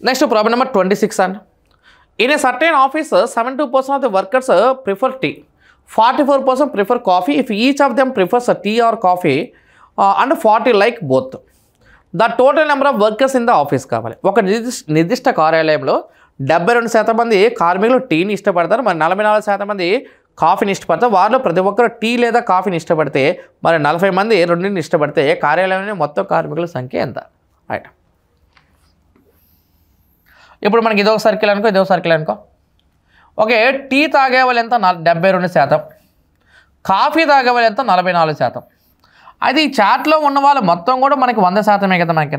Next problem number 26 అండి. In a certain office 72% of the workers prefer tea, 44% prefer coffee. If each of them prefers tea or coffee and 40 like both, the total number of workers in the office కావాలి. ఒక నిర్దిష్ట కార్యాలయంలో 72% మంది కార్మికులు టీని ఇష్టపడతారు, మరి 44% మంది కాఫీని ఇష్టపడతారు. వారిలో ప్రతి ఒక్కరు టీ లేదా కాఫీని ఇష్టపడితే, మరి 40 మంది రెండింటిని ఇష్టపడితే కార్యాలయంలో మొత్తం కార్మికుల సంఖ్య ఎంత? రైట్. ఇప్పుడు మనకి ఇదొక సర్కిల్ అనుకో, ఇదొక సర్కిల్ అనుకో. ఓకే, టీ తాగే వాళ్ళు ఎంత? 72%. కాఫీ తాగే వాళ్ళు ఎంత? 44%. అది ఈ చాట్లో ఉన్న వాళ్ళు మొత్తం కూడా మనకి 100% కదా మనకి.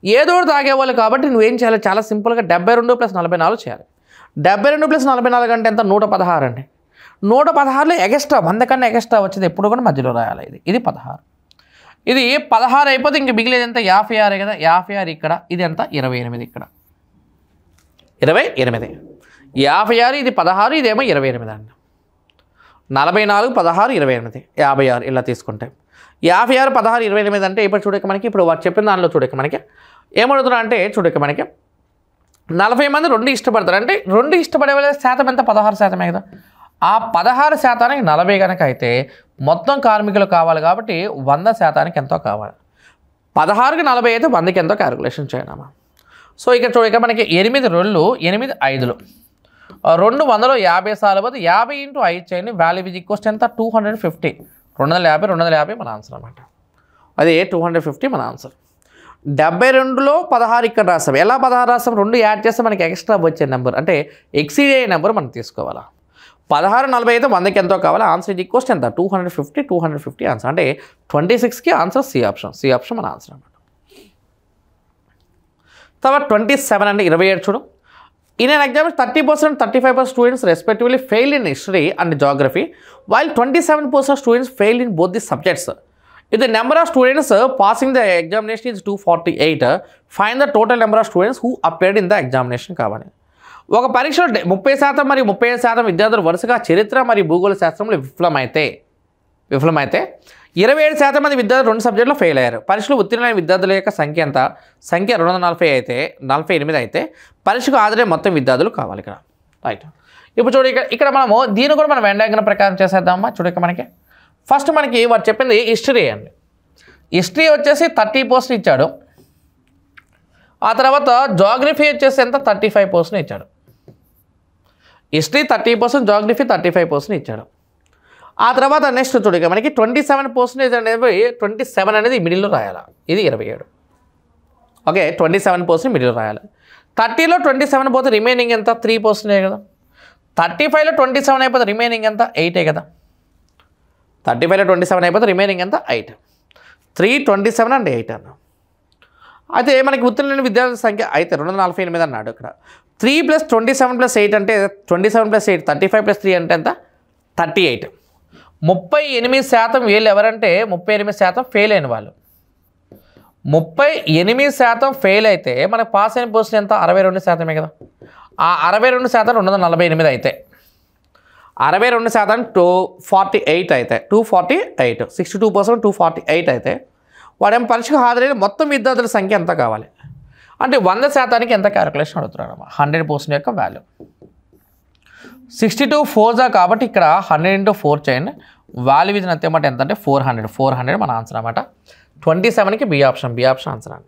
ఏదో తాగేవాళ్ళు కాబట్టి నువ్వేం చేయాలి? చాలా సింపుల్గా 72 + 44 చేయాలి. 72 + 44 అంటే ఎంత? 116 అండి. 116లో ఎక్స్ట్రా 100 కన్నా ఎక్స్ట్రా వచ్చేది ఎప్పుడు కూడా మధ్యలో రాయాలి. ఇది 16. ఇది 16 అయిపోతే ఇంక మిగిలేదు ఎంత? 56 కదా. 56 ఇక్కడ, ఇది ఎంత? 28 ఇక్కడ. 28. 56 ఇది 16, ఇదేమో 28 అండి. 44 16 28 56 ఇలా తీసుకుంటే 56 16 28 అంటే ఇప్పుడు చూడక మనకి ఇప్పుడు వాడు చెప్పిన దానిలో చూడక మనకి ఏమడుగుతున్నా అంటే చూడక మనకి 40 మంది 2 ఇష్టపడతారు అంటే 2 ఇష్టపడే వాళ్ళ శాతం ఎంత? 16% కదా. ఆ 16%కి 40 కనుక అయితే మొత్తం కార్మికులు కావాలి కాబట్టి 100% ఎంతో కావాలి. 16కి 40 అయితే 100కి ఎంతో క్యాలిక్యులేషన్ చేయడమా. సో ఇక్కడ చూడక మనకి 8 2 8 5 2 100లో 50 సార్లు పోతే 50 × 5 చేయండి. వాల్యూ ఈజ్ ఈక్వల్స్ ఎంత? 250. 250 మన ఆన్సర్ అన్నమాట. అది 250 మన ఆన్సర్. 72లో 16 ఇక్కడ రాస్తాం. ఎలా 16 రాస్తాం? 2 యాడ్ చేస్తే మనకి ఎక్స్ట్రా వచ్చే నెంబర్ అంటే ఎక్సీడ్ అయ్యే నెంబర్ మనం తీసుకోవాలా. 16 40 అయితే 100కి ఎంతో కావాలి. ఆన్సర్ ఈజ్ ఈక్వల్స్ ఎంత? 250 ఆన్సర్. అంటే 26కి answer C option. C option మన ఆన్సర్ అన్నమాట. తర్వాత 27 అంటే 27 చూడు. In an exam, 30% 35% students respectively failed in history and geography, while 27% students failed in both the subjects. If the number of students passing the examination is 248, find the total number of students who appeared in the examination కావాలి. ఒక పరీక్షలో 30% మరియు 35% విద్యార్థులు వరుసగా చరిత్ర మరియు భూగోళ శాస్త్రంలో విఫలమైతే 27% మంది విద్యార్థులు 2 సబ్జెక్టులో ఫెయిల్ అయ్యారు. పరీక్షలో ఉత్తీర్ణమైన విద్యార్థుల యొక్క సంఖ్య ఎంత? సంఖ్య 240 అయితే 48 అయితే పరీక్షకు హాజరయ్యే మొత్తం విద్యార్థులు కావాలి ఇక్కడ. రైట్. ఇప్పుడు చూడు ఇక్కడ మనము దీన్ని కూడా మనం వెన్ డయాగ్రమ్ ప్రకారం చేసేద్దామా. చూడక మనకి ఫస్ట్ మనకి వాడు చెప్పింది హిస్టరీ అండి. హిస్టరీ వచ్చేసి 30% ఇచ్చాడు. ఆ తర్వాత జాగ్రఫీ వచ్చేసి ఎంత? 35% ఇచ్చాడు. హిస్టరీ 30%, జాగ్రఫీ 35% ఇచ్చాడు. ఆ తర్వాత నెక్స్ట్ చూడక మనకి 27% అనేది 27 అనేది మిడిల్లో రాయాలి. ఇది 27. ఓకే, 27% మిడిల్లో రాయాలి. 30లో 27 పోతే రిమైనింగ్ ఎంత? 3% కదా. 35లో 27 అయిపోతే రిమైనింగ్ ఎంత? 8 కదా. 35లో 27 అయిపోతే రిమైనింగ్ ఎంత? 8. 3 27 అండ్ 8 అన్న. అయితే మనకి ఉత్తీర్ణమైన విద్యార్థుల సంఖ్య అయితే 248 అన్నాడు ఇక్కడ. 3 + 27 + 8 అంటే 27 + 8 35 + 3 అంటే ఎంత? 38. 38% వీళ్ళు ఎవరంటే 38% ఫెయిల్ అయిన వాళ్ళు. 38% ఫెయిల్ అయితే మనకు పాస్ అయిన పోస్ట్ ఎంత? 62% కదా. ఆ 62% 248 అయితే 62% 248 అయితే 248 62% 248 అయితే వాడేమో పరీక్షకు హాజరైన మొత్తం విద్యార్థుల సంఖ్య ఎంత కావాలి అంటే 100%కి ఎంత క్యాలిక్యులేషన్ అడుగుతున్నాడు. 100% యొక్క వాల్యూ 62 4 కాబట్టి ఇక్కడ 100 × 4 చేయండి. వాల్యూ ఇది అంతేమాట ఎంత అంటే 400 మన ఆన్సర్ అన్నమాట. 27కి బి ఆప్షన్ ఆన్సర్ అండి.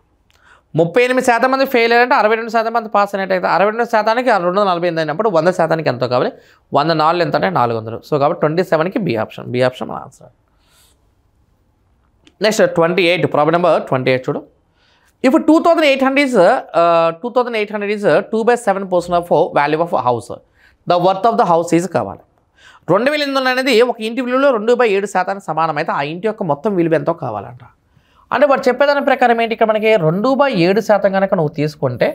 38% మంది ఫెయిల్ అయ్యారంటే 62% మంది పాస్ అయినట్టయితే 62%కి 248 అయినప్పుడు 100%కి ఎంతో కావాలి? 104 ఎంత అంటే 400. సో కాబట్టి 27కి బి ఆప్షన్ మన ఆన్సర్. నెక్స్ట్ 28 ప్రాబ్లం నెంబర్ 28 చూడు. If 2800 is 2/7% of value of house, the worth of the house is కావాలి. 2800 అనేది ఒక ఇంటి విలువలో 2/7% సమానం అయితే ఆ ఇంటి యొక్క మొత్తం విలువ ఎంతో కావాలంట. అంటే వాడు చెప్పేదాని ప్రకారం ఏంటి ఇక్కడ మనకి 2/7% కనుక నువ్వు తీసుకుంటే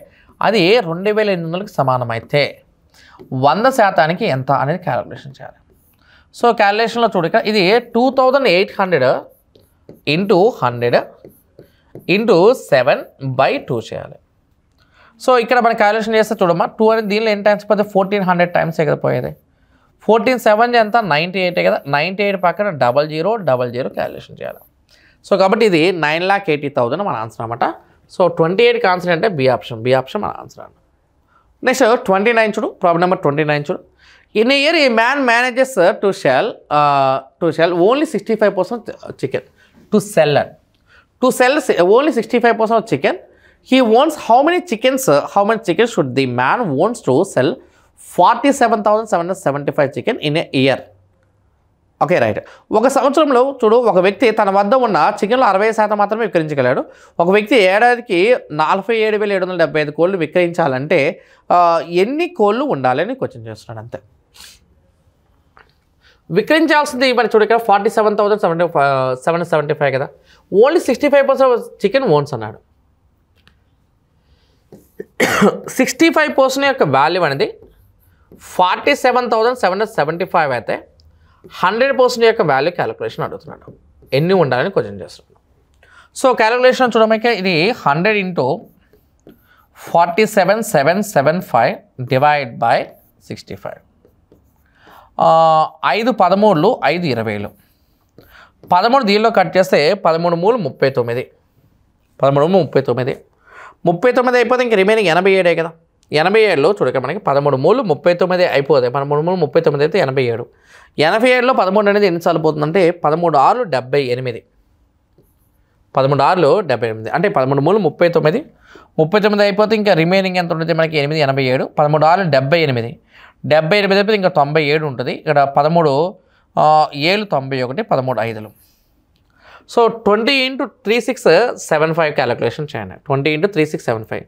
అది 2800కి సమానం అయితే 100%కి ఎంత అనేది క్యాలిక్యులేషన్ చేయాలి. సో క్యాలిక్యులేషన్లో చూడక ఇది 2800 × 100 × 7/2 చేయాలి. సో ఇక్కడ మనం క్యాలిక్యులేషన్ చేస్తే చూడమ్మా 2 అనేది దీనిలో ఎన్ని టైమ్స్ పోతే 1400 టైమ్సే కదా పోయేది. 14 7 ఎంత 98 కదా. 98 పక్కన 0000 క్యాలిక్యులేషన్ చేయాలి. సో కాబట్టి ఇది 9,80,000 మన ఆన్సర్ అన్నమాట. సో 28కి ఆన్సర్ అంటే బి ఆప్షన్ మన ఆన్సర్ అన్న. నెక్స్ట్ 29 చూడు, ప్రాబ్లం నెంబర్ 29 చూడు. In year A man manages to cell only 65% chicken to cell only 65% of chicken. He wants how many chickens should the man wants to sell 47,775 chicken in a year. Okay right. ఒక సంవత్సరంలో చూడు, ఒక వ్యక్తి తన వద్ద ఉన్న చికెన్లో 60% మాత్రమే విక్రయించగలడు. ఒక వ్యక్తి ఏడాదికి 47,775 కోళ్ళు విక్రయించాలంటే ఎన్ని కోళ్ళు ఉండాలని క్వశ్చన్ చేస్తున్నాడు అంతే. విక్రయించాల్సింది మరి చూడు ఇక్కడ 47,775 కదా, ఓన్లీ 65% చికెన్ ఓన్స్ అన్నాడు. 65% యొక్క వాల్యూ అనేది 47,775 అయితే 100% యొక్క వాల్యూ క్యాలిక్యులేషన్ అడుగుతున్నాడు. ఎన్ని ఉండాలని క్వశ్చన్ చేస్తున్నాడు. సో క్యాలిక్యులేషన్ చూడడానికి ఇది 100 into 47,775 డివైడ్ బై 65. 5 13లు 5 20లు 13 దీనిలో కట్ చేస్తే 13 మూలు 39. 39 అయిపోతే ఇంక రిమైనింగ్ 87 కదా. 87లో చూడక మనకి 13 మూలు 39 అయిపోతాయి. 13 మూలు 39 అయితే 87. 87లో 13 అనేది ఎన్నిసార్లు పోతుందంటే 13 6 78. 13 6 78 అంటే 13 మూలు 39 అయిపోతే ఇంకా రిమైనింగ్ ఎంత ఉంటుంది మనకి 8 87. 13 6 78. 78 అయిపోతే ఇంకా 97 ఉంటుంది. ఇక్కడ 13 7 91 13 5లు. సో 20 into 3675 క్యాలిక్యులేషన్ చేయండి. 20 into 3675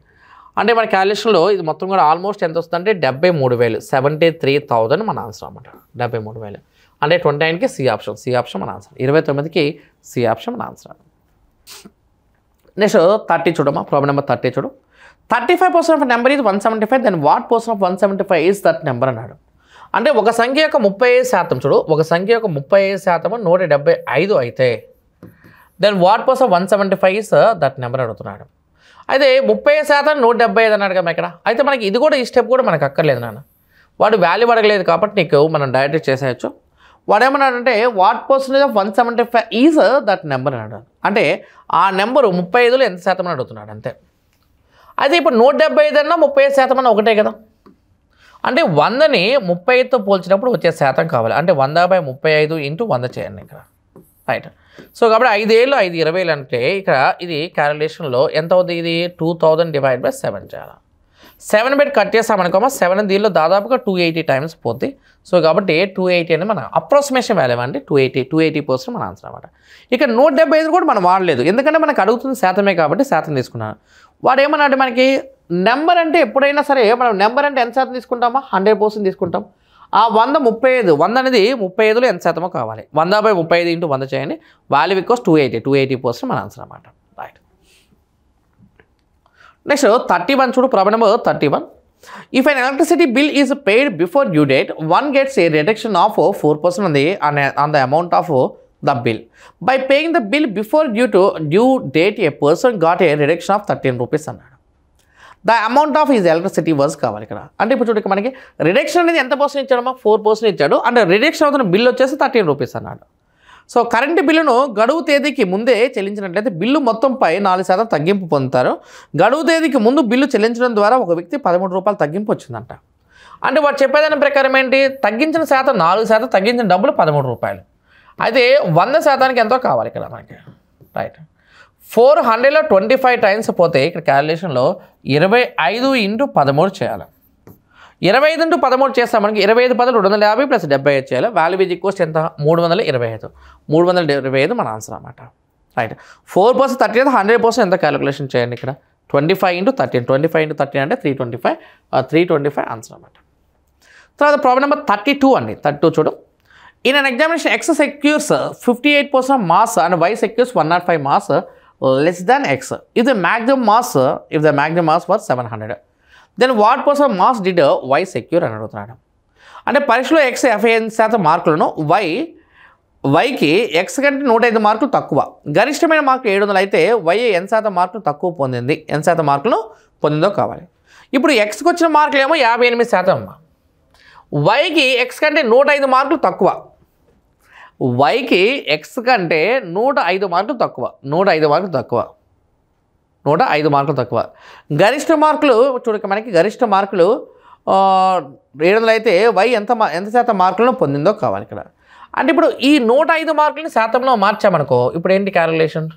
అంటే మన క్యాలిక్యులేషన్లో ఇది మొత్తం కూడా ఆల్మోస్ట్ ఎంత వస్తుందంటే 73,000 73,000 మన ఆన్సర్ అన్నమాట. 73,000 అంటే 29కి సి ఆప్షన్ మన ఆన్సర్. 29కి సి ఆప్షన్ మన ఆన్సర్. నెక్స్ట్ 30 చూడమ్మా, ప్రాబ్లం నెంబర్ 30 చూడు. 35% of number is 175, then what percent of 175 is that number అన్నాడు. అంటే ఒక సంఖ్య యొక్క 35% చూడు, ఒక సంఖ్య యొక్క 35% 175 అయితే then what percent 175 is that number అడుగుతున్నాడు. అయితే 30% 175 అన్నాడు కదా ఇక్కడ. అయితే మనకి ఇది కూడా ఈ స్టెప్ కూడా మనకు అక్కర్లేదు నాన్న, వాడు వాల్యూ అడగలేదు కాబట్టి నీకు మనం డైరెక్ట్ చేసేయచ్చు. వాడు ఏమన్నాడంటే what percentage of 175 is that number అన్నాడు. అంటే ఆ నెంబరు 35లో ఎంత శాతం అని అడుగుతున్నాడు అంతే. అయితే ఇప్పుడు 175 అన్నా 35% అన్న ఒకటే కదా. అంటే 100ని 35తో పోల్చినప్పుడు వచ్చే శాతం కావాలి. అంటే 100/35 into 100 చేయండి ఇక్కడ, రైట్. సో కాబట్టి 5 ఏళ్ళు 5 20 అంటే ఇక్కడ ఇది క్యాలిక్యులేషన్లో ఎంత అవుతుంది, ఇది 2000 డివైడ్ బై 7 చేయాలి. 7 పెట్టి కట్ చేస్తామనుకో 7 దీనిలో దాదాపుగా 280 టైమ్స్ పోతుంది. సో కాబట్టి 280 అని మన అప్రాక్సిమేషన్ వాల్యూ అండి. 280% మన ఆన్సర్ అనమాట. ఇక్కడ 175 కూడా మనం వాడలేదు, ఎందుకంటే మనకు అడుగుతుంది శాతమే కాబట్టి శాతం తీసుకున్నాను. వాడు ఏమన్నాడు మనకి నెంబర్ అంటే ఎప్పుడైనా సరే మనం నెంబర్ అంటే ఎంత శాతం తీసుకుంటామా, 100% తీసుకుంటాం. ఆ 100 100 అనేది 35లో ఎంత శాతమో కావాలి. 100/35 into 100 చేయండి, వాల్యూ ఈక్వల్స్ 280% మన ఆన్సర్ అనమాట, రైట్. నెక్స్ట్ 31 చూడు, problem number 31. If an electricity bill is paid before due date, one gets A reduction of 4% on the amount of the bill. By paying the bill before due date, a person got a reduction of 13 rupees అన్నాడు. The amount of is electricity was కావాలి ఇక్కడ. అంటే ఇప్పుడు చూడండి మనకి reduction అనేది ఎంత percent ఇచ్చాడమ్మా, 4% ఇచ్చాడు. అంటే రిడక్షన్ అవుతున్న బిల్ వచ్చేసి 13 రూపీస్ అన్నాడు. సో కరెంటు బిల్లును గడువు తేదీకి ముందే చెల్లించినట్లయితే బిల్లు మొత్తంపై 4% తగ్గింపు పొందుతారు. గడువు తేదీకి ముందు బిల్లు చెల్లించడం ద్వారా ఒక వ్యక్తి 13 రూపాయలు తగ్గింపు వచ్చిందంట. అంటే వాడు చెప్పేదాని ప్రకారం ఏంటి, తగ్గించిన శాతం 4%, తగ్గించిన డబ్బులు 13 రూపాయలు. అయితే 100% ఎంతో కావాలి ఇక్కడ మనకి, రైట్. 400లో 25 టైమ్స్ పోతే ఇక్కడ క్యాలిక్యులేషన్లో 25 into 13 చేయాలి. 25 into 13 చేస్తాం మనకి 25 10 250 + 75 చేయాలి. వాల్యూ ఈజ్ ఈక్వల్స్ ఎంత, 325 మన ఆన్సర్ అన్నమాట, రైట్. 4% 30 100% ఎంత క్యాలిక్యులేషన్ చేయండి ఇక్కడ, 25 into 13 అంటే 325 ఆన్సర్ అన్నమాట. తర్వాత ప్రాబ్లం నెంబర్ 32 అండి. 32 చూడు. In an examination X secures 58% mass and Y secures 105 mass less than X. If the maximum mass was 700, then what percent mass did Y secure అని అడుగుతున్నాడు. అంటే పరీక్షలో X 58% మార్కులను Yకి X కంటే 105 మార్కులు తక్కువ, గరిష్టమైన మార్కులు 700 అయితే Y ఎంత శాతం మార్కులు తక్కువ పొందింది, ఎంత శాతం మార్కులు పొందిందో కావాలి. ఇప్పుడు Xకి వచ్చిన మార్కులు ఏమో 58% అమ్మ, Yకి X కంటే 105 మార్కులు తక్కువ. Yకి X కంటే 105 మార్కులు తక్కువ. 105 మార్కులు తక్కువ. గరిష్ట మార్కులు చూడక మనకి గరిష్ట మార్కులు 700 అయితే y ఎంత శాతం మార్కులను పొందిందో కావాలి ఇక్కడ. అంటే ఇప్పుడు ఈ 105 మార్కులని శాతంలో మార్చామనుకో, ఇప్పుడు ఏంటి క్యాలిక్యులేషన్?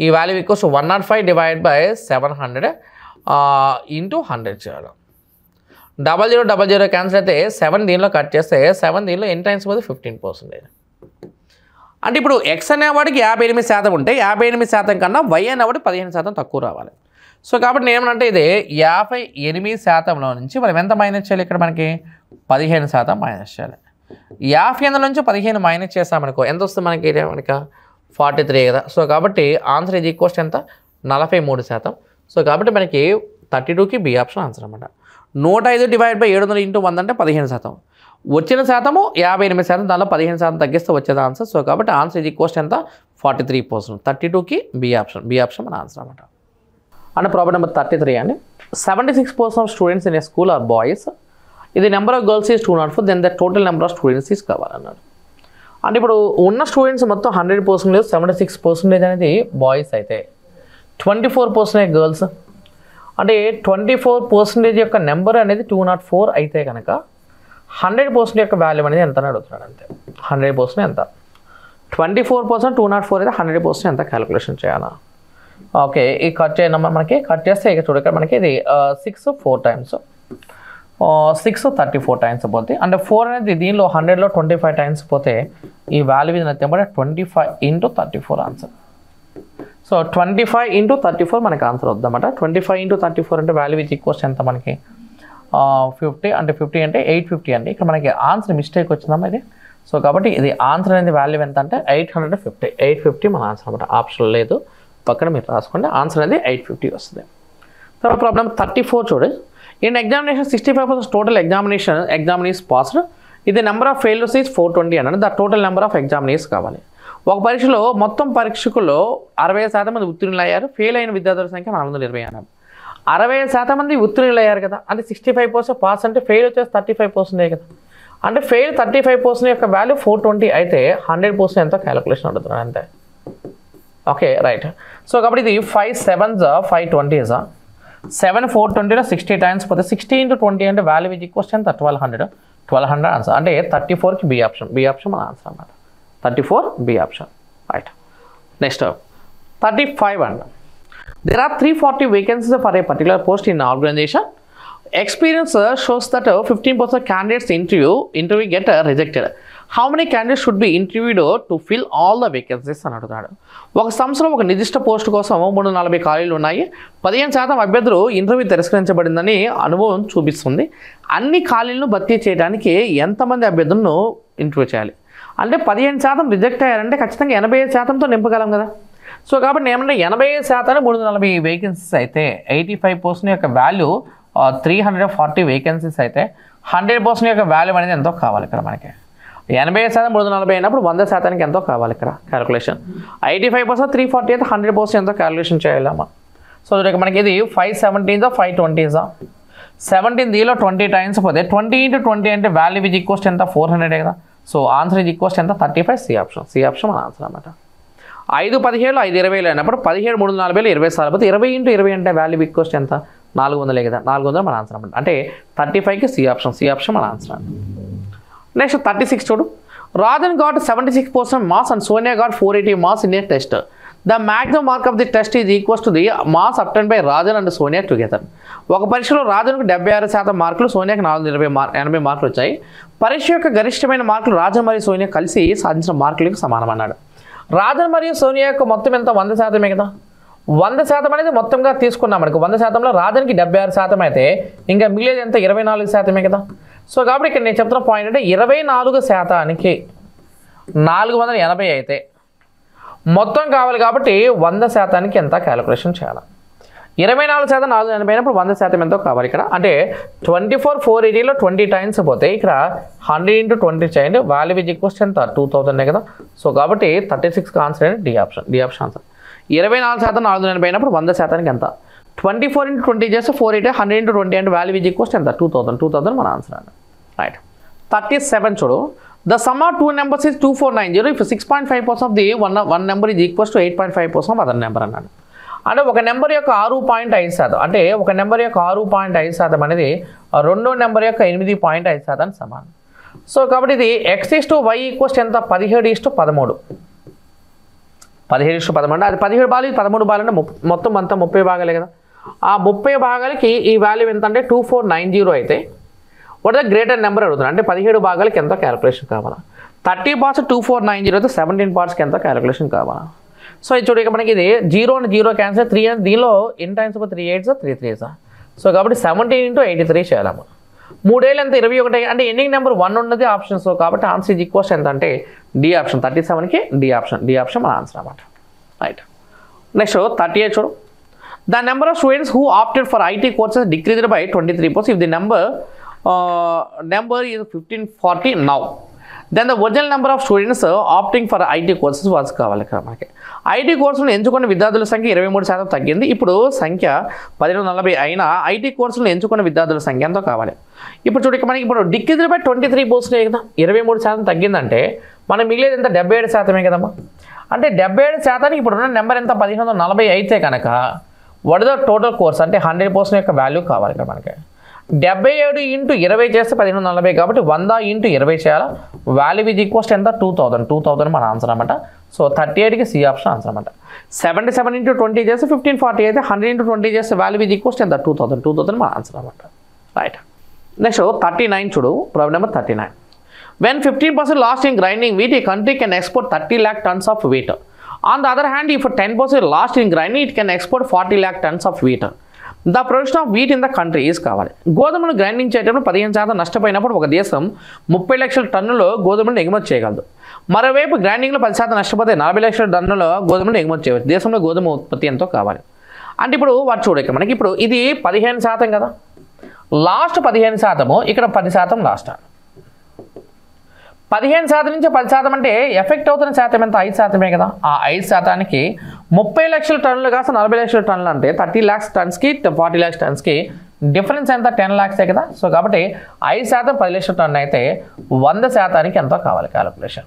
ఈ value equals 105 divide by 700 into 100 చేయాలి. 0000 క్యాన్సిల్ అయితే 7 దీనిలో కట్ చేస్తే 7 దీనిలో ఎన్ని టైమ్స్ పోతే 15%. అంటే ఇప్పుడు ఎక్స్ అనేవాడికి 58% ఉంటే 58% కన్నా వై అనేవాడు 15% తక్కువ రావాలి. సో కాబట్టి నేను ఏమనంటే ఇది 58%లో నుంచి మనం ఎంత మైనస్ చేయాలి? ఇక్కడ మనకి 15% మైనస్ చేయాలి. 58 నుంచి 15 మైనస్ చేస్తామనుకో ఎంత వస్తుంది మనకి? మనకి 43 కదా. సో కాబట్టి ఆన్సర్ ఇది ఈక్వల్స్ ఎంత? 43%. సో కాబట్టి మనకి 32కి బి ఆప్షన్ ఆన్సర్ అనమాట. 105 డివైడ్ బై 700 ఇంటూ 100 అంటే 15%. వచ్చిన శాతము 58%, దానిలో 15% తగ్గిస్తే వచ్చేది ఆన్సర్. సో కాబట్టి ఆన్సర్ ఇది ఈక్వల్స్ ఎంత? 43%. 32కి బి ఆప్షన్ మన ఆన్సర్ అనమాట. అండ్ ప్రాబ్లమ్ నెంబర్ 33 అండి. 76% of students in a school are boys. ఇది number of girls is 204, then the total number of students is కావాలన్నాడు. అంటే ఇప్పుడు ఉన్న స్టూడెంట్స్ మొత్తం 100% 76% అనేది బాయ్స్ అయితే 24% గర్ల్స్. అంటే 24% యొక్క నెంబర్ అనేది 204 అయితే కనుక 100% యొక్క వాల్యూ అనేది ఎంత అని అడుగుతున్నాడు. అంతే 100% ఎంత? 24% 204 అయితే 100% ఎంత క్యాలిక్యులేషన్ చేయాలా? ఓకే, ఈ కట్ చేయడం మనకి కట్ చేస్తే ఇక చూడ మనకి ఇది 6 4 టైమ్స్ 6 34 టైమ్స్ పోతే, అంటే 4 అనేది దీనిలో 100లో 25 టైమ్స్ పోతే ఈ వాల్యూ ఇది నచ్చే 25 ఇంటూ 34 ఆన్సర్. సో 25 ఇంటూ 34 మనకి ఆన్సర్ వద్దన్నమాట. 25 ఇంటూ 34 అంటే వాల్యూ ఇది ఈక్వల్స్ ఎంత మనకి 50, అంటే 50 అంటే 850 అండి. ఇక్కడ మనకి ఆన్సర్ మిస్టేక్ వచ్చిందమ్మా ఇది. సో కాబట్టి ఇది ఆన్సర్ అనేది వాల్యూ ఎంత అంటే 850 మన ఆన్సర్ అనమాట. ఆప్షన్ లేదు, పక్కన మీరు రాసుకోండి. ఆన్సర్ అనేది 850 వస్తుంది. తర్వాత ప్రాబ్లమ్ 34 చూడండి. In examination 65% total examinees passed. ఇది నెంబర్ ఆఫ్ ఫెయిల్యూర్స్ ఈజ్ 420 అన్నాడు. The total number of examinees కావాలి. ఒక పరీక్షలో మొత్తం పరీక్షకుల్లో 60% మంది ఉత్తీర్ణులు అయ్యారు. ఫెయిల్ అయిన విద్యార్థుల సంఖ్య 420 అన్నారు. 60% మంది ఉత్తీర్ణులు అయ్యారు కదా, అంటే 65% పాస్ అంటే ఫెయిల్ వచ్చేసి 35% కదా. అంటే ఫెయిల్ 35% యొక్క వాల్యూ 420 అయితే 100% ఎంతో క్యాలిక్యులేషన్ అడుగుతున్నాడు అంతే. Okay right. సో కాబట్టి ఇది 5 7s 520s 7 420లో 60 టైమ్స్ పోతే 60 ఇంటూ 20 అంటే వాల్యూ ఈజ్ ఈక్వల్స్ ఎంత? 1200 ఆన్సర్. అంటే 34కి బి ఆప్షన్ మన ఆన్సర్ అన్నమాట. 34 B option right. Next 35 and there are 340 vacancies for a particular post in an organization. Experience shows that 15% candidates interview get rejected. How many candidates should be interviewed to fill all the vacancies అని అడుగుతాడు. ఒక సంస్థలో ఒక నిర్దిష్ట post కోసం 340 ఖాళీలు ఉన్నాయి. 15% అభ్యర్థులు ఇంటర్వ్యూ తిరస్కరించబడిందని అనుభవం చూపిస్తుంది. అన్ని ఖాళీలను భర్తీ చేయడానికి ఎంతమంది అభ్యర్థులను ఇంటర్వ్యూ చేయాలి? అంటే 15% రిజెక్ట్ అయ్యారంటే ఖచ్చితంగా 85%తో నింపగలం కదా. సో కాబట్టి ఏమంటే 85% 340 వేకెన్సీస్ అయితే 85% యొక్క వాల్యూ 340 వేకెన్సీస్ అయితే 100% యొక్క వాల్యూ అనేది ఎంతో కావాలి ఇక్కడ మనకి. 80% 340 అయినప్పుడు 100%కి ఎంతో కావాలి ఇక్కడ క్యాలిక్యులేషన్. 85% 340 అయితే 100% ఎంతో క్యాలిక్యులేషన్ చేయాలమ్మా. సో ఇక్కడ మనకి ఇది 5 17s 520s 17 దీనిలో 20 టైమ్స్ పోతే 20 ఇంటూ 20 అంటే వాల్యూ ఈజ్ ఈక్వల్స్ ఎంత? 400 కదా. సో ఆన్సర్ ఈజ్ ఈక్వల్స్ ఎంత? 35 సి ఆప్షన్ మన ఆన్సర్ అన్నమాట. 5 17 5 20 అయినప్పుడు 17 340 20 సార్లు పోతే 20 ఇంటూ 20 అంటే వాల్యూ ఈక్వల్స్ ఎంత? 400 కదా. 400 మన ఆన్సర్ అన్నమాట. అంటే 35కి సి ఆప్షన్ మన ఆన్సర్ అండి. నెక్స్ట్ 36 చూడు. Rajan got 76% marks and Sonia got 480 marks in a test. The maximum mark of the test is equals to the marks obtained by Rajan and Sonia together. ఒక పరీక్షలో రాజన్కు 76% మార్కులు, సోనియాకి 480 మార్కులు వచ్చాయి. పరీక్ష యొక్క గరిష్టమైన మార్కులు రాజన్ మరియు సోనియా కలిసి సాధించిన మార్కులకు సమానమన్నాడు. రాజన్ మరియు సోనియా యొక్క మొత్తం ఎంత? 100% కదా. 100% అనేది మొత్తంగా తీసుకున్నాం మనకు. 100%లో రాజన్కి 76% అయితే ఇంకా మిగిలేదు ఎంత? 24% కదా. సో కాబట్టి ఇక్కడ నేను చెప్తున్న పాయింట్ అంటే 24%కి 480 అయితే మొత్తం కావాలి కాబట్టి 100%కి ఎంత క్యాలిక్యులేషన్ చేయాలి? 24% 480 అయినప్పుడు 100% ఎంతో కావాలి ఇక్కడ. అంటే 24 480లో 20 టైమ్స్ పోతే ఇక్కడ 100 ఇంటూ 20 చేయండి. వాల్యూ ఈజ్ ఈక్వల్స్ ఎంత? 2000 కదా. సో కాబట్టి 36 ఆన్సర్ అనేది డి ఆప్షన్ ఆన్సర్. 24% 480 అయినప్పుడు 100%కి ఎంత? 24 ఇంటూ 20 చేస్తే 480 100 ఇంటూ 20 అంటే వాల్యూ ఈజ్ ఈక్వల్స్ ఎంత? 2000 మన ఆన్సర్ అండి రైట్. 37 చూడు. The sum of two numbers is 2490 if 6.5% of the one number is equals to 8.5% of other number అన్నాడు. అంటే ఒక నెంబర్ యొక్క 6.5% అంటే ఒక నెంబర్ యొక్క 6.5% అనేది రెండో నెంబర్ యొక్క 8.5% సమానం. సో కాబట్టి ఇది x/y ఈక్వల్స్ ఎంత 17:13 17:13 అది 17 భాగాలు ఇది 13 భాగాలు అంటే మొత్తం అంతా 30 భాగాలే కదా. ఆ 30 భాగాలకి ఈ వాల్యూ ఎంత అంటే 2490 అయితే వాట్ ద గ్రేటర్ నెంబర్ అడుగుతుంది. అంటే 17 భాగాలకి ఎంత క్యాలిక్యులేషన్ కావాలా. 30 parts 2490 అయితే 17 partsకి ఎంత క్యాలిక్యులేషన్ కావాలా. సో ఇది చూడ మనకి ఇది 0 and 0 క్యాన్సర్ 3 అని దీనిలో ఎన్ని టైమ్స్ 3 8s 3 3s. సో కాబట్టి 17 × 83 చేయాలమ్మ. 3 ఏళ్ళు ఎంత 21 అంటే ఎండింగ్ నెంబర్ 1 ఉన్నది ఆప్షన్. సో కాబట్టి ఆన్సర్ ఈజ్ ఈక్వల్స్ ఎంత అంటే డి ఆప్షన్ 37కి డి ఆప్షన్ మన ఆన్సర్ అన్నమాట. రైట్. నెక్స్ట్ 38 చూడు. The number of students who opted for IT courses decreased by 23% if the number is 1540 now then the original number of students opting for IT courses was కావాలి ఇక్కడ మనకి. IT కోర్సులను ఎంచుకున్న విద్యార్థుల సంఖ్య 23% తగ్గింది. ఇప్పుడు సంఖ్య 1740 అయినా ఐటీ కోర్సులను ఎంచుకున్న విద్యార్థుల సంఖ్య ఎంతో కావాలి. ఇప్పుడు చూడక మనకి ఇప్పుడు డిక్రీజ్డ్ బై 23% కదా, 23% తగ్గిందంటే మనం మిగిలేదు ఎంత 77% కదమ్మా. అంటే 77% ఇప్పుడున్న నెంబర్ ఎంత 1540 అయితే కనుక what is the total course అంటే 100% యొక్క వాల్యూ కావాలి ఇక్కడ మనకి. 77 × 20 చేస్తే 1540 కాబట్టి 100 × 20 చేయాలా. వాల్యూ ఈజ్ ఈక్వల్స్ ఎంత 2000 మన ఆన్సర్ అనమాట. సో 38కి సి ఆప్షన్ ఆన్సర్ అనమాట. 77 × 20 చేస్తే 1540 అయితే 100 × 20 చేస్తే వాల్యూ ఈజ్ ఈక్వల్స్ ఎంత 2000 మన ఆన్సర్ అనమాట. రైట్. నెక్స్ట్ 39 చూడు. Problem number 39. When 15% lost in grinding wheat, a country can export 30 lakh tons of wheat. On the other hand, if 10% lost in grinding, it can export 40 lakh tons of wheat. The production of wheat in the country is కావాలి. గోధుమను grinding చేయటప్పుడు 15% నష్టపోయినప్పుడు ఒక దేశం 30 లక్షల టన్నులు గోధుమలను ఎగుమతి చేయగలదు. మరోవైపు గ్రైండింగ్లో 10% నష్టపోతే 40 లక్షల టన్నుల గోధుమలను ఎగుమతి చేయవచ్చు. దేశంలో గోధుమ ఉత్పత్తి ఎంతో కావాలి. అంటే ఇప్పుడు వాటి చూడక మనకి ఇప్పుడు ఇది 15% కదా, లాస్ట్ 15% ఇక్కడ 10% లాస్ట్. 15% నుంచి 10% అంటే ఎఫెక్ట్ అవుతున్న శాతం ఎంత 5% కదా. ఆ 5%కి 30 లక్షల టన్నులు కాస్త 40 లక్షల టన్నులు అంటే 30 lakhs టన్స్కి 40 lakhs టన్స్కి డిఫరెన్స్ ఎంత 10 lakhs కదా. సో కాబట్టి 5% 10 లక్షల టన్ను అయితే 100%కి ఎంతో కావాలి క్యాలిక్యులేషన్.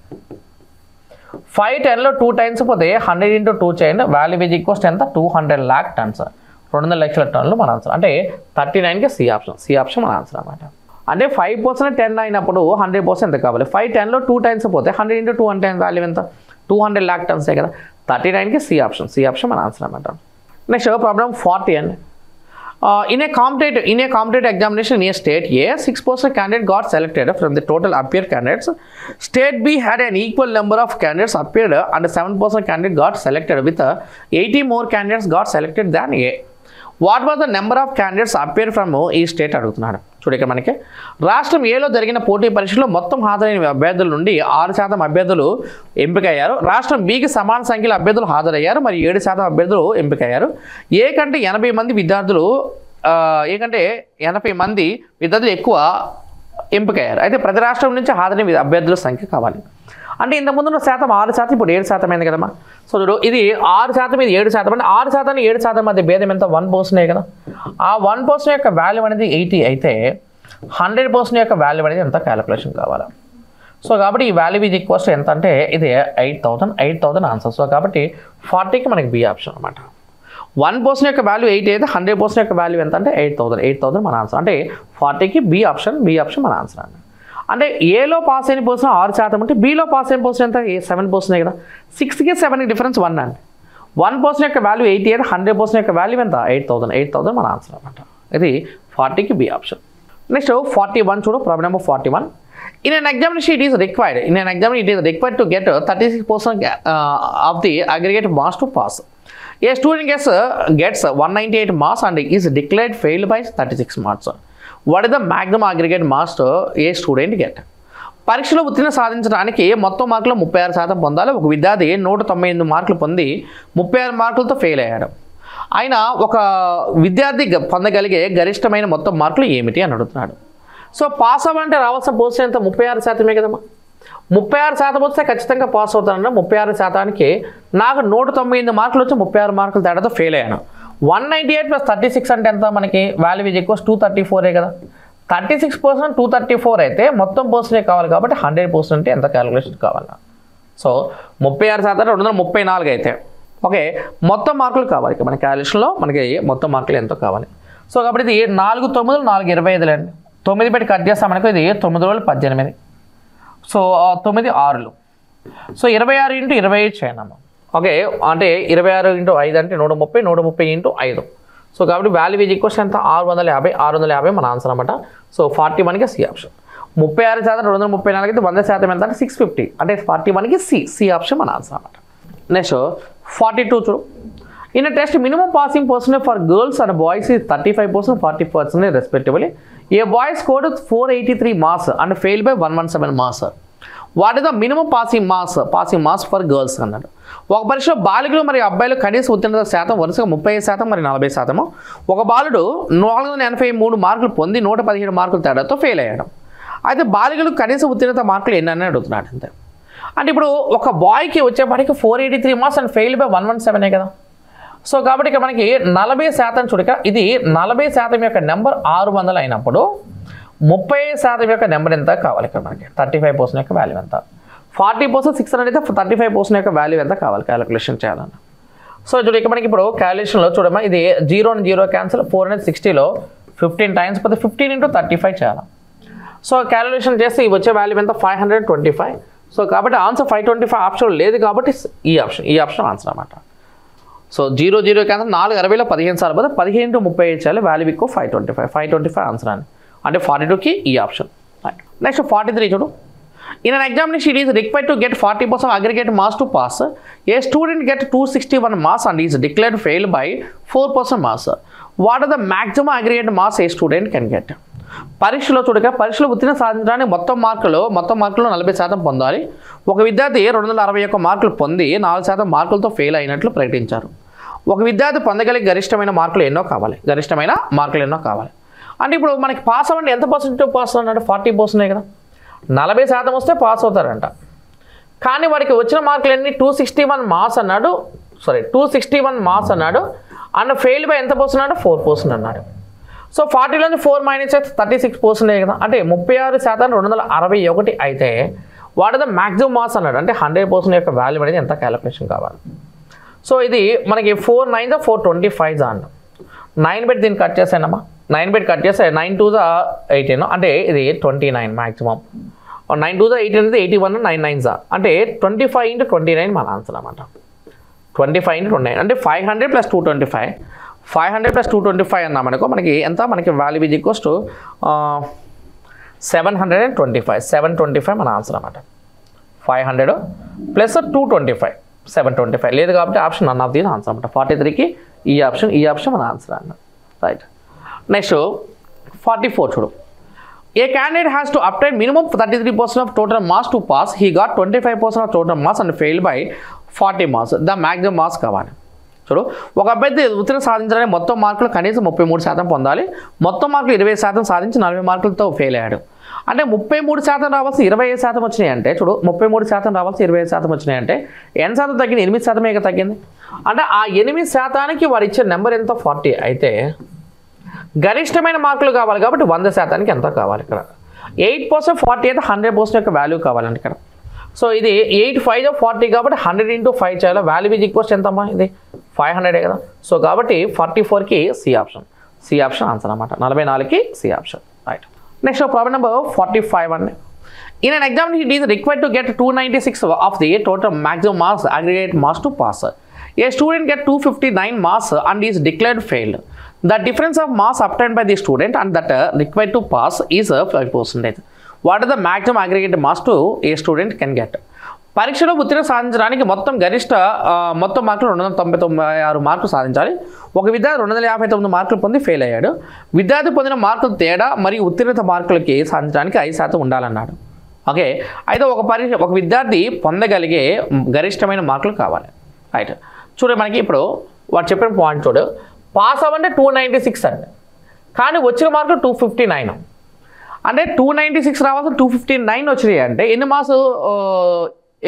5 10లో 2 times పోతే 100 × 2 చేయండి. వాల్యూ ఈజ్ ఈక్వల్స్ ఎంత 200 lakh tons 200 లక్షల టన్నులు మన ఆన్సర్. అంటే 39కి సి ఆప్షన్ మన ఆన్సర్ అన్నమాట. అంటే 5% 10 అయినప్పుడు 100% ఎంత కావాలి. 5 10లో 2 times పోతే 100 × 2 అంటే వాల్యూ ఎంత 200 lakh tons కదా. 39కి సి ఆప్షన్ మన ఆన్సర్ అన్నమాట. నెక్స్ట్ ప్రాబ్లం 40 అండి. In a competitive examination in a state A, 6% candidate got selected from the total appeared candidates. State B had an equal number of candidates appeared and 7% candidate got selected with 80 more candidates got selected than A. What was the number of candidates appear from ఈ state అడుగుతున్నాడు. చూడ ఇక్కడ మనకి రాష్ట్రం ఏలో జరిగిన పోటీ పరీక్షలో మొత్తం హాజరైన అభ్యర్థుల నుండి 6% అభ్యర్థులు ఎంపికయ్యారు. రాష్ట్రం బికి సమాన సంఖ్యలో అభ్యర్థులు హాజరయ్యారు మరియు 7% అభ్యర్థులు ఎంపికయ్యారు. ఏ కంటే 80 మంది విద్యార్థులు ఎక్కువ ఎంపికయ్యారు. అయితే ప్రతి రాష్ట్రం నుంచి హాజరైన అభ్యర్థుల సంఖ్య కావాలి. అంటే ఇంతకుముందు శాతం 6%, ఇప్పుడు 7% అయింది కదమ్మా. సో ఇది 6%, ఇది 7%. అంటే 6% 7% మధ్య భేదం ఎంత 1% కదా. ఆ 1% యొక్క వాల్యూ అనేది 80 అయితే 100% యొక్క వాల్యూ అనేది ఎంత క్యాలిక్యులేషన్ కావాలి. సో కాబట్టి ఈ వాల్యూ ఈజ్ ఈక్వల్స్ ఎంత అంటే ఇది 8000 ఆన్సర్. సో కాబట్టి 40కి మనకి బి ఆప్షన్ అనమాట. 1% యొక్క వాల్యూ 80 అయితే 100% యొక్క వాల్యూ ఎంత అంటే 8000 మన ఆన్సర్. అంటే 40కి బి ఆప్షన్ మన ఆన్సర్ అండి. అంటే ఏలో పాస్ అయిన పర్సన్ 6% అంటే బిలో పాస్ అయిన పర్సన్ ఎంత 7% కదా. 6కి 7కి డిఫరెన్స్ 1 అండి. 1% యొక్క వాల్యూ 80 అయితే 100% యొక్క వాల్యూ ఎంత 8000 మన ఆన్సర్ అనమాట. ఇది 40కి బి ఆప్షన్. నెక్స్ట్ 41 చూడు. Problem number 41. In an examination it is required to get 36% of the aggregate marks to pass. A student gets 198 marks and is declared failed by 36 marks. What is the maximum aggregate marks a student get? పరీక్షలో ఉత్తీర్ణ సాధించడానికి మొత్తం మార్కులు 36% పొందాలి. ఒక విద్యార్థి 198 మార్కులు పొంది 36 మార్కులతో ఫెయిల్ అయ్యాడు. అయినా ఒక విద్యార్థి పొందగలిగే గరిష్టమైన మొత్తం మార్కులు ఏమిటి అని అడుగుతున్నాడు. సో పాస్ అవ్వాలంటే రావాల్సిన పోస్ట్ ఎంత 36% కదమ్మా. 36% వస్తే ఖచ్చితంగా పాస్ అవుతానన్నా. 36%కి నాకు 198 మార్కులు వచ్చి 36 మార్కులు తేడాతో ఫెయిల్ అయ్యాను. 198 + 36 అంటే ఎంత మనకి వాల్యూ ఈజ్ ఈక్వల్స్ 234 కదా. 36% 234 అయితే మొత్తం పర్సెంటే కావాలి కాబట్టి 100% ఎంత క్యాలిక్యులేషన్ కావాలన్నా. సో 36% 234 అయితే ఓకే, మొత్తం మార్కులు కావాలి మన క్యాలిక్యులేషన్లో మనకి మొత్తం మార్కులు ఎంతో కావాలి. సో కాబట్టి ఇది 4 9 4 25 అండి. 9 పెట్టి కట్ చేస్తాం మనకు ఇది 9 రోజులు 18. సో 9 6లు. సో 26 × 25 చేయండి అమ్మ. ఓకే, అంటే 26 × 5 అంటే 130, 130 × 5. సో కాబట్టి వాల్యూ ఈజ్ ఈక్వల్స్ ఎంత 650 మన ఆన్సర్ అనమాట. So 41కి C option. 36% 234 అయితే 100% ఎంత అంటే 650 అంటే 41కి సి ఆప్షన్ మన ఆన్సర్ అనమాట. నెక్స్ట్ 42 చూడు. In test minimum passing percentage for girls and boys is 35%, 40% respectively. A boy scored 483 marks and failed by 117 marks. What is the minimum passing marks for girls అన్నాడు. ఒక పరీక్షలో బాలికలు మరియు అబ్బాయిలు కనీస ఉత్తీర్ణత శాతం వరుసగా 35% మరి 40%. ఒక బాలుడు 483 మార్కులు పొంది 117 మార్కుల తేడాతో ఫెయిల్ అయ్యాడు. అయితే బాలికలు కనీస ఉత్తీర్ణత మార్కులు ఎన్ని అడుగుతున్నాడు అంతే. అంటే ఇప్పుడు ఒక బాయ్కి వచ్చేపాటికి 483 మార్క్స్ అండ్ ఫెయిల్ బై 117 కదా. సో కాబట్టి ఇక మనకి 40% చూడక ఇది 40% యొక్క నెంబర్ 600 అయినప్పుడు 30% యొక్క నెంబర్ ఎంత కావాలి ఇక్కడ మనకి 35% యొక్క వాల్యూ ఎంత. 40% 600 అయితే 35% యొక్క వాల్యూ ఎంత కావాలి క్యాలిక్యులేషన్ చేయాలన్న. సో చూడు ఇక మనకి ఇప్పుడు క్యాలిక్యులేషన్లో చూడమ్మా ఇది 0 and 0 క్యాన్సిల్ 460లో 15 టైమ్స్ పోతే 15 × 35 చేయాలి. సో క్యాలిక్యులేషన్ చేస్తే ఇవి వచ్చే వాల్యూ ఎంత 525. సో కాబట్టి ఆన్సర్ 525 ఆప్షన్ లేదు కాబట్టి ఈ ఆప్షన్ ఆన్సర్ అన్నమాట. సో 0 0 క్యాన్సిల్ 4 60లో 15 సార్లు పోతే 15 × 35 చేయాలి. వాల్యూ ఎక్కువ 525 ఆన్సర్ అని అంటే 42కి ఈ ఆప్షన్. నెక్స్ట్ 43 చూడు. In an examination it is required to get 40% aggregate marks to pass. A student get 261 marks and is declared fail by 4% marks. What are the maximum aggregate marks a student can get. పరీక్షలో చూడక పరీక్షలో ఉత్తీర్ణ సాధించడానికి మొత్తం మార్కులు 40% పొందాలి. ఒక విద్యార్థి 261 మార్కులు పొంది 4% మార్కులతో ఫెయిల్ అయినట్లు ప్రకటించారు. ఒక విద్యార్థి పొందగలిగే గరిష్టమైన మార్కులు ఎన్నో కావాలి. అంటే ఇప్పుడు మనకి పాస్ అవ్వండి ఎంత పర్సెంటేజ్ పాస్ అన్నాడు 40% కదా. 40% వస్తే పాస్ అవుతారంట. కానీ వాడికి వచ్చిన మార్కులు ఎన్ని 261 మార్క్స్ అన్నాడు. 261 మార్క్స్ అన్నాడు అండ్ ఫెయిల్ బై ఎంత పర్సెంట్ అన్నాడు 4% అన్నాడు. సో 40లోంచి 4 మైనస్ అయితే 36% కదా. అంటే 36% 261 అయితే what are the maximum marks అన్నాడు. అంటే 100% యొక్క వాల్యూ అనేది ఎంత క్యాలిక్యులేషన్ కావాలి. సో ఇది మనకి 4 9 425 అన్నాడు. 9 పెట్టి దీన్ని కట్ చేసానమ్మా. 9 పెట్టి కట్ చేస్తే 9 2 18 అంటే ఇది 29 మ్యాక్సిమం. 9 2 18 అంటే 81 9 9 అంటే 25 × 29 మన ఆన్సర్ అన్నమాట. 25 × 29 అంటే 500 + 225. 500 + 225 అన్నా మనకి ఎంత మనకి వాల్యూ ఈజ్ ఈక్వల్స్ టు 725 మన ఆన్సర్ అన్నమాట. 500 + 225 725 లేదు కాబట్టి option none of these answer అన్నమాట. 43కి ఈ ఆప్షన్ మన ఆన్సర్ అన్నమాట. రైట్. నెక్స్ట్ 44 చూడు. A candidate has to obtain minimum 33% of total marks to pass. He got 25% of total marks and fail by 40 marks. The maximum marks కావాలి. చూడు ఒక అభ్యర్థి ఉత్తీర్ణ సాధించడానికి మొత్తం మార్కులు కనీసం 33% పొందాలి. మొత్తం మార్కులు 20% సాధించి 40 మార్కులతో ఫెయిల్ అయ్యాడు. అంటే 33% రావాల్సి 25% వచ్చినాయి అంటే చూడు 33% రావాల్సి 25% వచ్చినాయి అంటే ఎంత శాతం తగ్గింది 8% తగ్గింది. అంటే ఆ 8%కి వాడు ఇచ్చే నెంబర్ ఎంత 40 అయితే గరిష్టమైన మార్కులు కావాలి కాబట్టి 100%కి ఎంత కావాలి ఇక్కడ 8% 40 అయితే 100% యొక్క వాల్యూ కావాలండి ఇక్కడ. సో ఇది 8 5 40 కాబట్టి 100 × 5 చేయాలి. వాల్యూ ఈజ్ ఈక్వల్స్ ఎంతమ్మా ఇది 500 కదా. సో కాబట్టి 44కి సి ఆప్షన్ ఆన్సర్ అన్నమాట. 44కి C option. Right. Next problem number 45 అండి. In an examination it is required to get 296 of the total maximum marks aggregate marks to pass. A student get 259 marks and is declared failed. The difference of marks obtained by the student and that required to pass is 5%. What are the maximum aggregate marks to a student can get? పరీక్షలో ఉత్తీర్ణ సాధించడానికి మొత్తం గరిష్ట మొత్తం మార్కులు 296 మార్కులు సాధించాలి. ఒక విద్యార్థి 259 మార్కులు పొంది ఫెయిల్ అయ్యాడు. విద్యార్థి పొందిన మార్కులు తేడా మరియు ఉత్తీర్ణత మార్కులకి సాధించడానికి 5% ఉండాలన్నాడు. ఓకే, అయితే ఒక విద్యార్థి పొందగలిగే గరిష్టమైన మార్కులు కావాలి. రైట్. చూడ మనకి ఇప్పుడు వాడు చెప్పిన పాయింట్ చూడు. పాస్ అవ్వంటే 296 అండి, కానీ వచ్చిన మార్కులు 259. అంటే 296 రావాల్సిన 259 వచ్చినాయి అంటే ఎన్ని మార్క్స్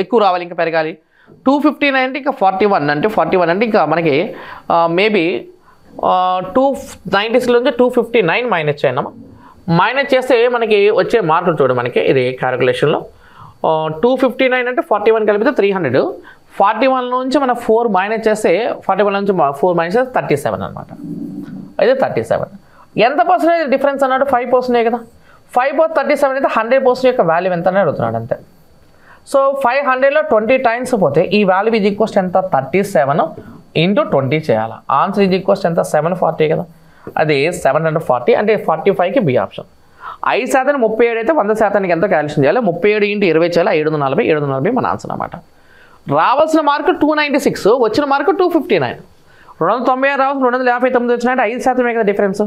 ఎక్కువ రావాలి, ఇంకా పెరగాలి. 259 అంటే ఇంకా 41 అంటే ఇంకా మనకి మేబీ 296లోంచి 259 మైనస్ చేయనమ్మా. మైనస్ చేస్తే మనకి వచ్చే మార్కులు చూడు మనకి ఇది క్యాలిక్యులేషన్లో 259 అంటే 41 కలిపితే 300, 41 నుంచి మనం 4 మైనస్ చేస్తే 41 నుంచి 4 మైనస్ చేస్తే 37 అనమాట. అయితే 37 ఎంత పర్సెంటేజ్ డిఫరెన్స్ అన్నాడు 5% కదా. 5/37 అయితే 100% యొక్క వాల్యూ ఎంత అని అడుగుతున్నాడు అంతే. సో 500లో 20 టైమ్స్ పోతే ఈ వాల్యూ ఈజ్ ఈక్వల్స్ ఎంత 37 ఇంటూ 20 చేయాలి. ఆన్సర్ ఈజ్ ఈక్వల్స్ ఎంత 740 కదా. అది 740 అంటే 45కి బి ఆప్షన్. 5% 37 అయితే 100%కి ఎంత క్యాల్కులేషన్ చేయాలి 37 ఇంటూ 20 చేయాలి 740 740 మన ఆన్సర్ అన్నమాట. రావాల్సిన మార్కు 296 వచ్చిన మార్కు 259. 296 రావాల్సిన 259 వచ్చినట్టు 5% కదా డిఫరెన్స్.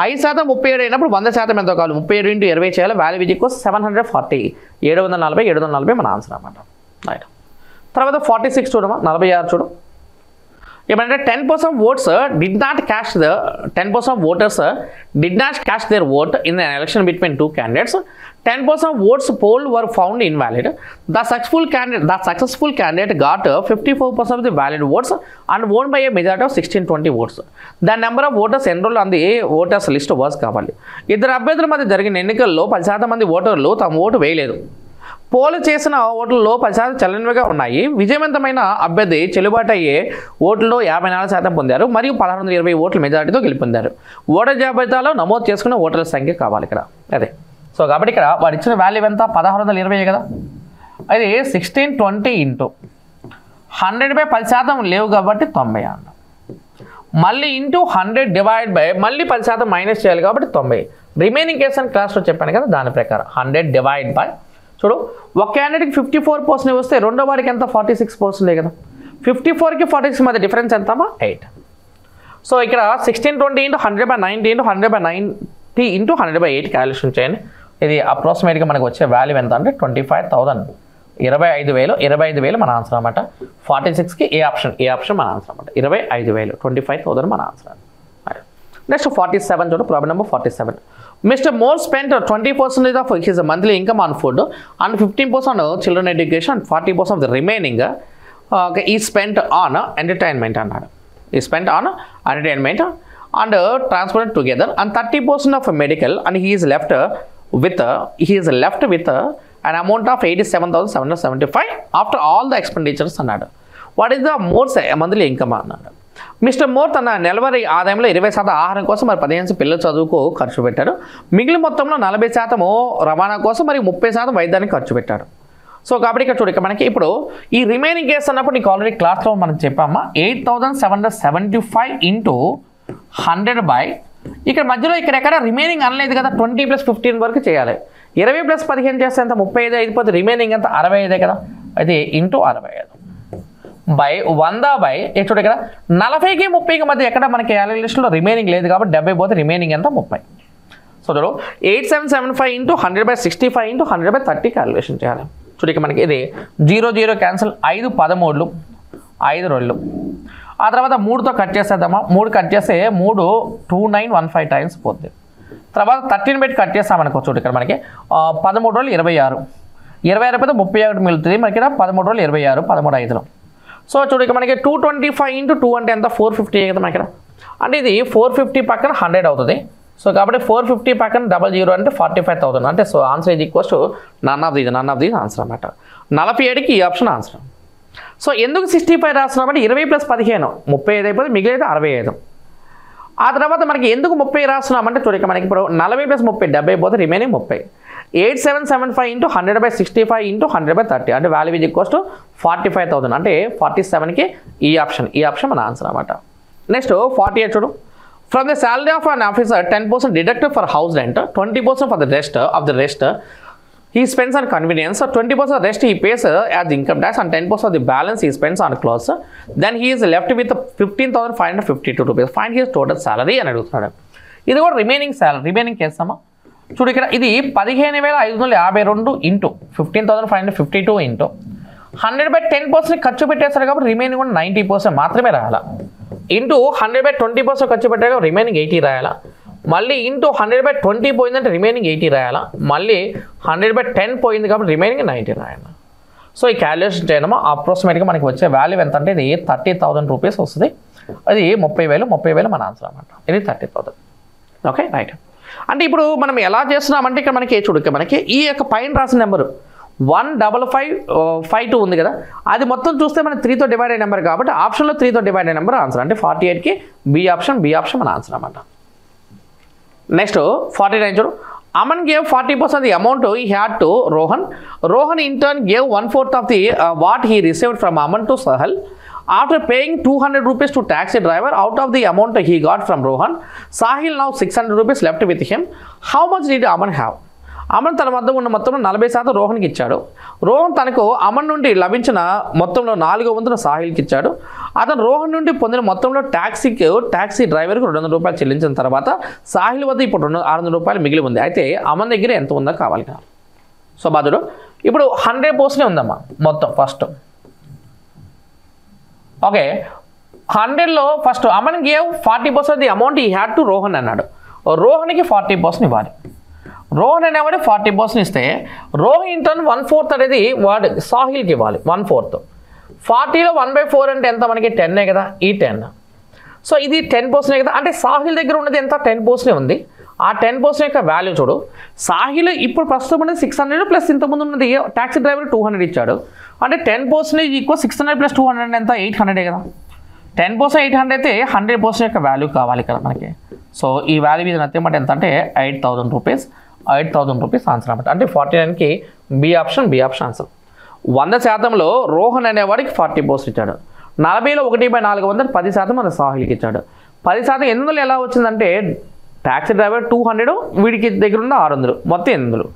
5% 37 అయినప్పుడు 100% ఎంతో కావాలి 37 ఇంటూ 20 చేయాలి వాల్యూ ఈజ్ ఈక్వల్స్ 740 740 మన ఆన్సర్ అన్నమాట. రైట్. తర్వాత 46 చూడమా 46 చూడు. ఏమంటే 10% votes did not cast the 10% voters did not cast their vote in an election between two candidates. 10% votes polled were found invalid. The successful candidate got 54% of the valid votes and won by a majority of 1620 votes. The number of voters enrolled on the voters list was కావాలి. ఇద్దరు అభ్యర్థుల మధ్య జరిగిన ఎన్నికల్లో 10% మంది ఓటర్లు తమ vote వేయలేదు. పోలు చేసిన ఓట్లలో 10% చెల్లనివిగా ఉన్నాయి. విజయవంతమైన అభ్యర్థి చెల్లుబాటు అయ్యే ఓట్లలో 54% పొందారు మరియు 1620 ఓట్ల మెజారిటీతో గెలుపొందారు. ఓటర్ జాబితాలో నమోదు చేసుకున్న ఓటర్ల సంఖ్య కావాలి ఇక్కడ. అదే సో కాబట్టి ఇక్కడ వాడు ఇచ్చిన వాల్యూ ఎంత 1620 కదా. అది 1620 ఇంటూ 100/10% లేవు కాబట్టి 90 అన్న. మళ్ళీ ఇంటూ 100 డివైడ్ బై మళ్ళీ 10% మైనస్ చేయాలి కాబట్టి 90. రిమైనింగ్ కేసు అని క్లాస్లో చెప్పాను కదా దాని ప్రకారం 100 డివైడ్ బై చూడు ఒక క్యాండిడేట్కి 54% వస్తే రెండో వాడికి ఎంత 46% కదా. 54కి 46 మధ్య డిఫరెన్స్ ఎంతమా 8. సో ఇక్కడ 1620 ఇంటూ 100/90 ఇంటూ 100/90 ఇంటూ 100/8 క్యాలిక్యులేషన్ చేయండి. ఇది అప్రాక్సిమేట్గా మనకు వచ్చే వాల్యూ ఎంత అంటే 25,000 25,000 మన ఆన్సర్ అనమాట. 46కి ఏ ఆప్షన్ మన ఆన్సర్ అనమాట. 25,000 25,000 మన ఆన్సర్. నెక్స్ట్ 47 చూడు problem number 47. Mr. Moore spent 20% of his monthly income on food and 15% on children education and 40% of the remaining he spent on entertainment అన్నాడు. He spent on entertainment and transport together and 30% of medical and he is left with an amount of 87,775 after all the expenditures అన్నాడు. What is the Moore's monthly income అన్నాడు. Mister more తన నెలవారీ ఆదాయంలో 20% ఆహారం కోసం మరి 15% పిల్లల చదువుకు ఖర్చు పెట్టారు. మిగిలిన మొత్తంలో 40% రవాణా కోసం మరియు 30% వైద్యానికి ఖర్చు పెట్టారు. సో కాబట్టి ఇక్కడ చూడ మనకి ఇప్పుడు ఈ రిమైనింగ్ కేసు అన్నప్పుడు నీకు ఆల్రెడీ క్లాస్లో మనం చెప్పామా 8,775 ఇంటూ 100 బై ఇక్కడ మధ్యలో ఇక్కడెక్కడ రిమైనింగ్ అనలేదు కదా 20+15 వరకు చేయాలి. 20+15 చేస్తే ఎంత 35 అయిపోతే రిమైనింగ్ ఎంత 65 కదా. అది ఇంటూ 65 బై 100 బై చూడ ఇక్కడ 40కి 30కి మధ్య ఎక్కడ మనకి క్యాలిక్యులేషన్లో రిమైనింగ్ లేదు కాబట్టి 70 పోతే రిమైనింగ్ ఎంత 30. సో చూడు 8775 ఇంటూ 100/65 ఇంటూ 100/30 క్యాలిక్యులేషన్ చేయాలి. చూడక మనకి ఇది 0 క్యాన్సిల్ 5 13 5 2 ఆ తర్వాత 3తో కట్ చేసేద్దామా 3 కట్ చేస్తే 3 2915 టైమ్స్ పోతుంది. తర్వాత 13 పెట్టి కట్ చేస్తామనుకో చూడు ఇక్కడ మనకి 13 రోజులు 26 26 అయిపోతే 31 మిగులుతుంది మనకి ఇక్కడ 13 రోజులు 26 13 5లో. సో చూడక మనకి 225 ఇంటూ 2 అంటే ఎంత 450 కదా మనకి ఇక్కడ అంటే ఇది 450 పక్కన 100 అవుతుంది. సో కాబట్టి 450 పక్కన 00 అంటే 45,000 అంటే so answer is equals to none of these answer అన్నమాట. 47కి ఈ ఆప్షన్ ఆన్సర్. సో ఎందుకు 65 రాస్తున్నామంటే 20+15 35 అయిపోతే మిగిలితే 65. ఆ తర్వాత మనకి ఎందుకు 30 రాస్తున్నామంటే చూడక మనకి ఇప్పుడు 40+30 70 అయిపోతే రిమైనింగ్ 30. 8775 ఇంటూ 100/65 ఇంటూ 100/30 అంటే వాల్యూ ఈజ్ ఈక్వల్స్ టు 45,000 అంటే 47కి ఈ ఆప్షన్ మన ఆన్సర్ అన్నమాట. నెక్స్ట్ 48 చూడు. From the salary of an officer 10% deducted for house rent 20% for the rest he spends on convenience, 20% rest he pays as income tax and 10% of the balance he spends on clothes. Then he is left with 15,552 rupees. Find his total salary అని అడుగుతున్నాడు. ఇది కూడా remaining చేస్తామా చూడు ఇక్కడ ఇది 15,552 into 15,552 into 100/10% ఖర్చు పెట్టేస్తారు కాబట్టి రిమైనింగ్ కూడా 90% మాత్రమే రాయాలా. ఇంటూ 100/20% ఖర్చు పెట్టాక రిమైనింగ్ 80 రాయాలా. మళ్ళీ ఇంటూ 100/20 పోయిందంటే రిమైనింగ్ 80 రాయాలా. మళ్ళీ 100/10 పోయింది కాబట్టి రిమైనింగ్ 90 రాయాలా. సో ఈ క్యాలిక్యులేషన్ చేయడమో అప్రాక్సిమేట్గా మనకి వచ్చే వాల్యూ ఎంత అంటే ఇది 30,000 రూపీస్ వస్తుంది. అది 30,000 మన ఆన్సర్ అన్నమాట. ఇది 30,000. Okay right. అంటే ఇప్పుడు మనం ఎలా చేస్తున్నామంటే ఇక్కడ మనకి చూడక మనకి ఈ యొక్క పైన రాసిన నెంబరు 15552 ఉంది కదా, అది మొత్తం చూస్తే మన 3తో డివైడ్ అయిన నెంబర్ కాబట్టి ఆప్షన్లో 3తో డివైడ్ అయిన నెంబర్ ఆన్సర్. అంటే 48కి బి ఆప్షన్ మన ఆన్సర్ అన్నమాట. నెక్స్ట్ 49 చూడు. Aman gave 40% of the amount he had to Rohan. Rohan in turn gave 1/4 of the what he received from Aman to Sahil. After paying 200 rupees to taxi driver out of the amount he got from Rohan, Sahil now 600 rupees left with him. How much did Aman have? Aman తన వద్ద ఉన్న మొత్తంలో 40% రోహన్కి ఇచ్చాడు. రోహన్ తనకు అమన్ నుండి లభించిన మొత్తంలో 4/4 సాహిల్కి ఇచ్చాడు. అతను రోహన్ నుండి పొందిన మొత్తంలో ట్యాక్సీ డ్రైవర్కి 200 రూపాయలు చెల్లించిన తర్వాత సాహిల్ వద్ద ఇప్పుడు 600 రూపాయలు మిగిలి ఉంది. అయితే అమన్ దగ్గర ఎంత ఉందో కావాలి కదా. సో బాధుడు ఇప్పుడు 100% ఉందమ్మా మొత్తం ఫస్ట్. ఓకే, 100లో first Aman gave 40% the amount he had to Rohan అన్నాడు. రోహన్కి 40% ఇవ్వాలి. రోహన్ అనేవాడు 40% ఇస్తే రోహన్ ఇన్ టర్న్ 1/4 అనేది వాడు సాహిల్కి ఇవ్వాలి. 1/4 40లో 1/4 అంటే ఎంత మనకి 10 కదా, ఈ 10. సో ఇది 10% కదా, అంటే సాహిల్ దగ్గర ఉన్నది ఎంత 10% ఉంది. ఆ 10% యొక్క వాల్యూ చూడు. సాహిల్ ఇప్పుడు ప్రస్తుతం ఉన్నది 600 ప్లస్ ఇంతకుముందు ఉన్నది ట్యాక్సీ డ్రైవర్ 200 ఇచ్చాడు. అంటే 10% ఈక్వల్ 600 ప్లస్ 200 ఎంత 800 కదా. 10% 800 అయితే 100% యొక్క వాల్యూ కావాలి కదా మనకి. సో ఈ వాల్యూ మీద నత్యం అంటే ఎంత అంటే 8,000 రూపీస్. 8,000 రూపీస్ ఆన్సర్ అనమాట. అంటే 49కి బి ఆప్షన్ ఆన్సర్. 100%లో రోహన్ అనేవాడికి 40% ఇచ్చాడు. 40లో 1/400 10% మన సాహిల్కి ఇచ్చాడు. 10% 800 ఎలా వచ్చిందంటే ట్యాక్సీ డ్రైవర్ 200 వీడికి దగ్గర ఉన్న 600 మొత్తం 800.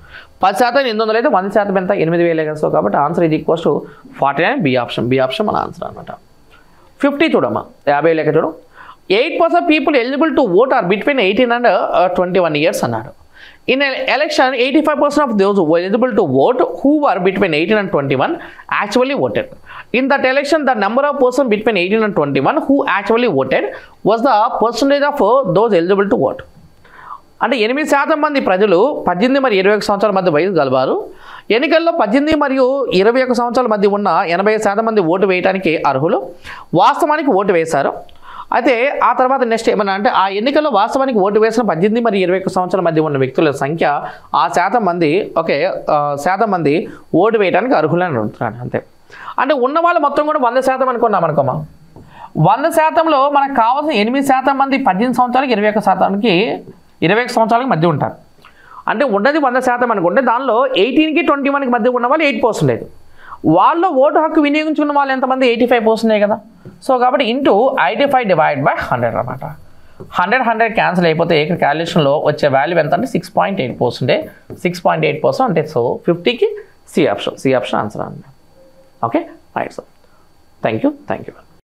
10% 800 అయితే 100% ఎంత 8,000 కదా. సో కాబట్టి ఆన్సర్ ఇది ఈక్వల్స్ టు 49 బి ఆప్షన్ మన ఆన్సర్ అనమాట. 50 చూడమ్మా, 50 లెక్క చూడు. 8% people eligible to vote are between 18 and 21 years అన్నాడు. In an election, 85% of those who were eligible to vote who were between 18 and 21 actually voted. In that election, the number of persons between 18 and 21 who actually voted was the percentage of those eligible to vote. అంటే 8% మంది ప్రజలు 18 మరియు 21 సంవత్సరాల మధ్య వయసు గలవారు ఎన్నికల్లో 18 మరియు 21 సంవత్సరాల మధ్య ఉన్న 80% మంది ఓటు వేయడానికి అర్హులు వాస్తవానికి ఓటు వేశారు. అయితే ఆ తర్వాత నెక్స్ట్ ఏమన్నా అంటే ఆ ఎన్నికల్లో వాస్తవానికి ఓటు వేసిన 18 మరియు 21 సంవత్సరాల మధ్య ఉన్న వ్యక్తుల సంఖ్య ఆ శాతం మంది ఓటు వేయడానికి అర్హులని అడుగుతున్నాడు అంతే. అంటే ఉన్న వాళ్ళు మొత్తం కూడా 100% అనుకున్నాం అనుకోమా. 100%లో మనకు కావాల్సిన 8% మంది 18 సంవత్సరాలకి 21 సంవత్సరాలకి మధ్య ఉంటారు. అంటే ఉన్నది 100% అనుకుంటే దానిలో 18కి 21కి మధ్య ఉన్న వాళ్ళు 8%. వాళ్ళు ఓటు హక్కు వినియోగించుకున్న వాళ్ళు ఎంతమంది 85% కదా. సో కాబట్టి ఇంటూ 85 డివైడ్ బై 100 అనమాట. 100 క్యాన్సిల్ అయిపోతే ఇక్కడ క్యాలిక్యులేషన్లో వచ్చే వాల్యూ ఎంత అంటే 6.8%. 6.8% అంటే సో 50కి సి ఆప్షన్ ఆన్సర్ అన్నమాట. Okay right sir, thank you.